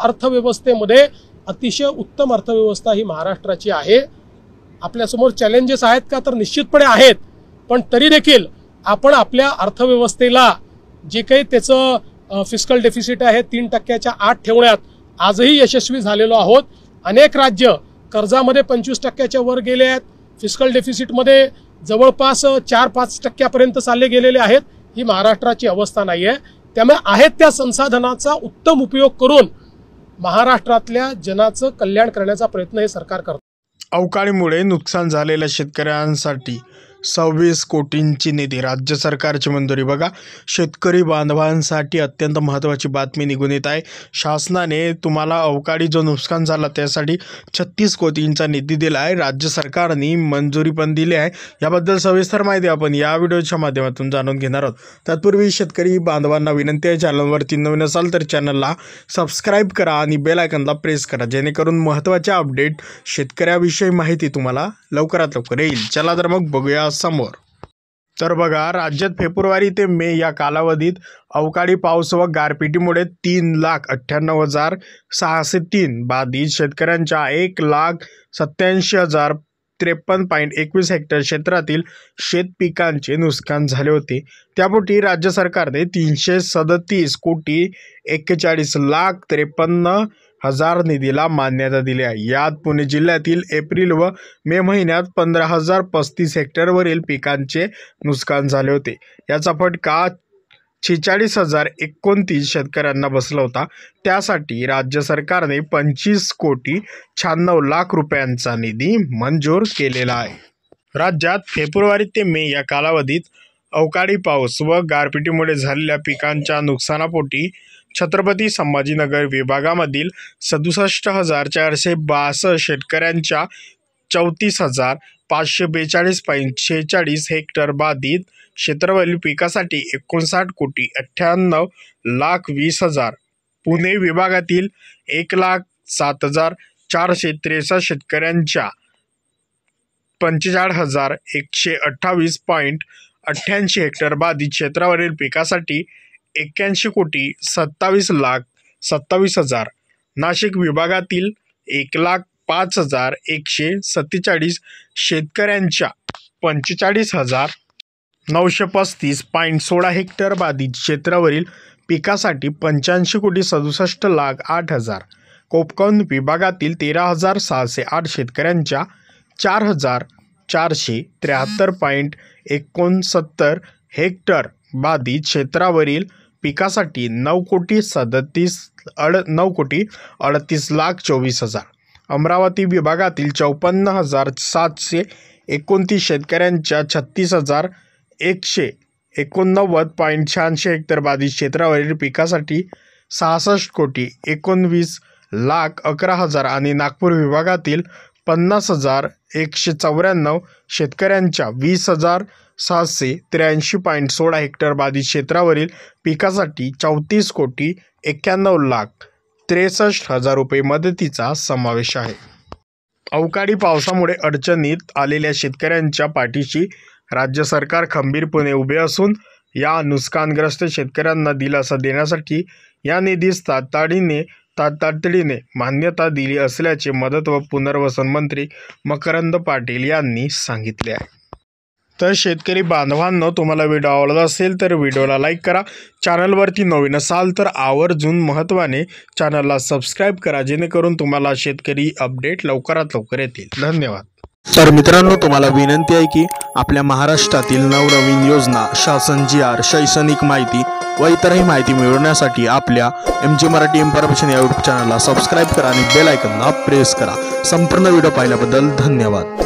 अर्थव्यवस्थेमध्ये अतिशय उत्तम अर्थव्यवस्था ही महाराष्ट्राची आहे। आपल्यासमोर चॅलेंजेस आहेत का, तर निश्चितपणे आहेत, पण तरी देखील आपण आपल्या अर्थव्यवस्थेला जे काही त्याचं फिस्कल डेफिसिट आहे 3%च्या आत ठेवण्यात आजही यशस्वी झालेलो आहोत। अनेक राज्य कर्जामध्ये 25%च्या वर गेले आहेत, फिस्कल डेफिसिटमध्ये जवळपास 4-5% चालले गेलेले आहेत। ही महाराष्ट्राची अवस्था नाही आहे। त्यामुळे आहेत त्या संसाधनाचा उत्तम उपयोग करून महाराष्ट्रातल्या जनाचं कल्याण करण्याचा प्रयत्न हे सरकार करतं। अवकाळीमुळे नुकसान झालेल्या शेतकऱ्यांसाठी 26 कोटींची निधी राज्य सरकारची मंजुरी। बघा, शेतकरी बांधवांसाठी अत्यंत महत्त्वाची बातमी निघून येत आहे। शासनाने तुम्हाला अवकाळी जो नुकसान झाला त्यासाठी 36 कोटींचा निधी दिला आहे। राज्य सरकारने मंजुरी पण दिली आहे। याबद्दल सविस्तर माहिती आपण या व्हिडिओच्या माध्यमातून जाणून घेणार आहोत। तत्पूर्वी शेतकरी बांधवांना विनंती आहे, चॅनलवरती नवीन असाल तर चॅनलला सबस्क्राईब करा आणि बेल आयकॉनला प्रेस करा, जेणेकरून महत्त्वाचे अपडेट शेतकऱ्याविषयी माहिती तुम्हाला लवकरात लवकर येईल। चला तर मग बघूया समोर। तर बघा, राज्यात फेब्रुवारी ते मे या कालावधीत अवकाळी पाऊस व गारपिटीमुळे 3,98,603 बाधित शेतकऱ्यांच्या 1,87,053.21 हेक्टर क्षेत्रातील शेतपिकांचे नुकसान झाले होते। त्यापोटी राज्य सरकारने 337,41,43,53,000 निधीला मान्यता दिली आहे। यात पुणे जिल्ह्यातील एप्रिल व मे महिन्यात 15,035 हेक्टरवरील पिकांचे नुकसान झाले होते। याचा फटका 46,029 शेतकऱ्यांना बसला होता। त्यासाठी राज्य सरकारने 25,96,00,000 रुपयांचा निधी मंजूर केलेला आहे। राज्यात फेब्रुवारी ते मे या कालावधीत अवकाळी पाऊस व गारपिटीमुळे झालेल्या पिकांच्या नुकसानापोटी छत्रपती संभाजीनगर विभागामधील 67,462 शेतकऱ्यांच्या 34,542.46 हेक्टर बाधित क्षेत्रावरील पिकासाठी 59,98,20,000, पुणे विभागातील 1,07,463 शेतकऱ्यांच्या 45,128.88 हेक्टर बाधित क्षेत्रावरील पिकासाठी 81,27,27,000, नाशिक विभागातील 1,05,147 शेतकऱ्यांच्या 45,935.16 हेक्टर बाधित क्षेत्रावरील पिकासाठी 85,67,08,000, कोकण विभागातील 13,608 शेतकऱ्यांच्या 4,473.69 हेक्टर बाधित क्षेत्रावरील पिकासाठी 9,38,24,000, अमरावती विभागातील 54,729 शेतकऱ्यांच्या 36,189.86 हेक्टर बाधित क्षेत्रावरील पिकासाठी 66,19,11,000 आणि नागपूर विभागातील 50,194 शेतकऱ्यांच्या 20,783.16 हेक्टर बाधित क्षेत्रावरील पिकासाठी 34,91,63,000 रुपये मदतीचा समावेश आहे। अवकाळी पावसामुळे अडचणीत आलेल्या शेतकऱ्यांच्या पाठीशी राज्य सरकार खंबीरपणे उभे असून या नुकसानग्रस्त शेतकऱ्यांना दिलासा देण्यासाठी या निधीस तातडीने मान्यता दिली असल्याचे मदत व पुनर्वसन मंत्री मकरंद पाटील यांनी सांगितले आहे। तर शेतकरी बांधवांनो, तुम्हाला व्हिडिओ आवडला असेल तर व्हिडिओला लाईक करा, चॅनलवरती नवीन असाल तर आवर्जून महत्त्वाने चॅनलला सबस्क्राईब करा, जेणेकरून तुम्हाला शेतकरी अपडेट लवकरात लवकर येतील। धन्यवाद। तर मित्रांनो, तुम्हाला विनंती आहे की आपल्या महाराष्ट्रातील नवनवीन योजना, शासन GR, शैक्षणिक माहिती व इतरही माहिती मिळवण्यासाठी आपल्या MG मराठी इन्फॉर्मेशन या यूट्यूब चॅनलला सबस्क्राईब करा आणि बेल आयकॉनला प्रेस करा। संपूर्ण व्हिडिओ पाहिल्याबद्दल धन्यवाद।